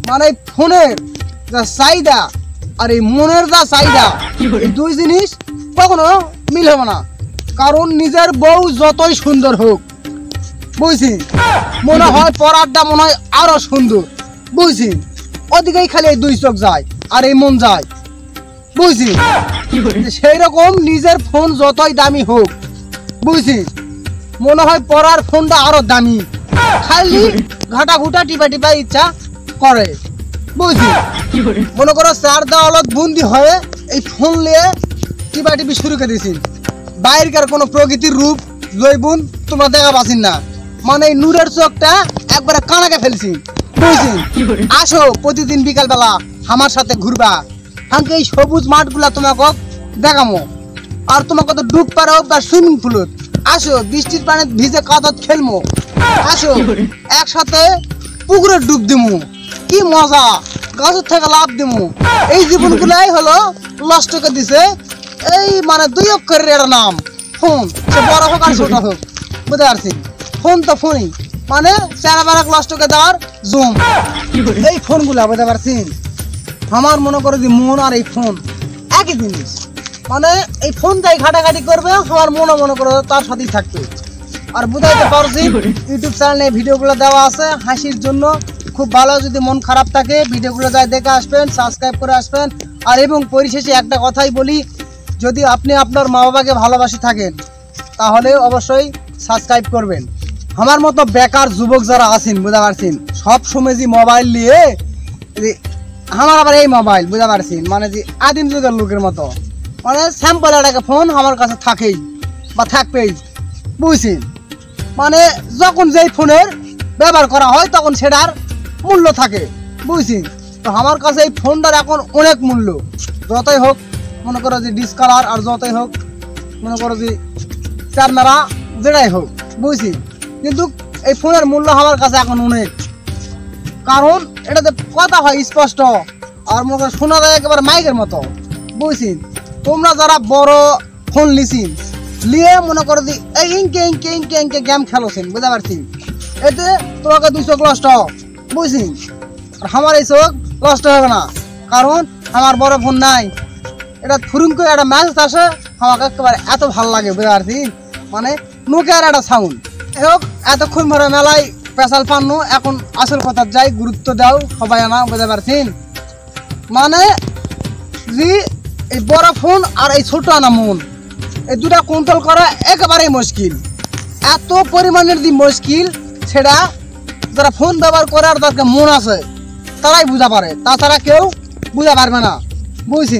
মানে ফোনের যা চাহিদা আর এই মনের যা চাহিদা, এই দুই জিনিস কখনো মিল হবে না। কারণ নিজের বউ যতই সুন্দর হোক, বুঝছি, মনে হয় পরারটা মনে হয় আরো সুন্দর, বুঝছি, ওদিকেই খালি এই দুই চোখ যায় আর এই মন যায়, বুঝছি। সেই রকম নিজের ফোন যতই দামি হোক, বুঝছি, মনে হয় পরার ফোনটা আরো দামি, খালি ঘাটা ঘুটা টিপা টিপা ইচ্ছা করে, বুঝছি। মনে করো চার দেওয়ালত বন্দি হয়ে এই ফোন নিয়ে টিপা টিপি শুরু করে দিয়েছি। বাইরের কোনো প্রকৃতির রূপ জৈবুন তোমরা দেখা পাচ্ছি না, মানে এই নূরের চোখটা একবারে কানাকে ফেলছি, বুঝছি। আসো প্রতিদিন বিকাল বেলা আমার সাথে ঘুরবা, আমাকে এই সবুজ মাঠগুলা তোমাকে দেখামো, আর তোমাকে তো ডুব পারো বা সুইমিং পুলত আসো, বৃষ্টির পানি ভিজে কাদত খেলমো, আসো একসাথে পুকুরে ডুব দিমু, কি মজা, গাছের থেকে লাভ দিমু। এই জীবনগুলাই হলো লস্টকে দিছে এই মানে দুই অক্ষরের একটা নাম ফোন, সে বড় হোক আর ছোট হোক, বুঝতে পারছি। ফোন তো ফোনই, মানে চারা বারাক লস্টকে দেওয়ার জুম, এই ফোনগুলা বুঝতে পারছি। আমার মনে করো যে মন আর এই ফোন একই জিনিস, মানে এই ফোনটাই ঘাটাঘাটি করবে, আমার মনে করো তার সাথেই থাকবে। আর বুঝাইতে পারছি ইউটিউব চ্যানেলে ভিডিওগুলো দেওয়া আছে হাসির জন্য, খুব ভালো। যদি মন খারাপ থাকে ভিডিওগুলো যাই দেখে আসবেন, সাবস্ক্রাইব করে আসবেন। আর এবং পরিশেষে একটা কথাই বলি, যদি আপনি আপনার মা বাবাকে ভালোবাসে থাকেন তাহলে অবশ্যই সাবস্ক্রাইব করবেন। আমার মতো বেকার যুবক যারা আছেন, বুঝতে পারছেন, সব সময় যে মোবাইল নিয়ে, আমার আবার এই মোবাইল, বুঝতে পারছেন, মানে যে আদিম যুগের লোকের মতো, মানে স্যাম্পল একটা ফোন আমার কাছে থাকেই বা থাকবেই, বুঝছেন। মানে যখন যেই ফোনের ব্যবহার করা হয় তখন সেটার মূল্য থাকে, বুঝছেন। তো আমার কাছে এই ফোনটার এখন অনেক মূল্য, যতই হোক মনে করো যে ডিসকালার, আর যতই হোক মনে করো যে চারনারা, যেটাই হোক, বুঝছি, কিন্তু এই ফোনের মূল্য আমার কাছে এখন অনেক। কারণ এটাতে কথা হয় স্পষ্ট, আর মনে করো শোনা যায় একেবারে মাইকের মতো, বুঝছি। তোমরা যারা বড় ফোন লিছিন লিয়ে মনে করো যে এই ইনকে ইনকে ইনকে ইনকে গেম খেলোছেন, বুঝতে পারছি, এতে তোমাকে দুই চোখ নষ্ট, বুঝছি। আর আমার এই চোখ নষ্ট হবে না, কারণ আমার বড় ফোন নাই। এটা ফুরুং করে একটা ম্যাসেজ আসে, আমাকে একেবারে এত ভালো লাগে, বুঝতে পারছি, মানে নোকিয়ার একটা সাউন্ড। হোক এতক্ষণ ধরে মেলায় পেশাল পান্নু, এখন আসল কথা যাই, গুরুত্ব দাও সবাই না, বুঝতে পারছেন। মানে যে এই বড় ফোন আর এই ছোট আনা মন, এই দুটা কন্ট্রোল করা একেবারেই মুশকিল, এত পরিমাণের যে মুশকিল, সেটা যারা ফোন ব্যবহার করে আর তাদের মন আছে তারাই বুঝা পারে, তাছাড়া কেউ বুঝা পারবে না, বুঝছি।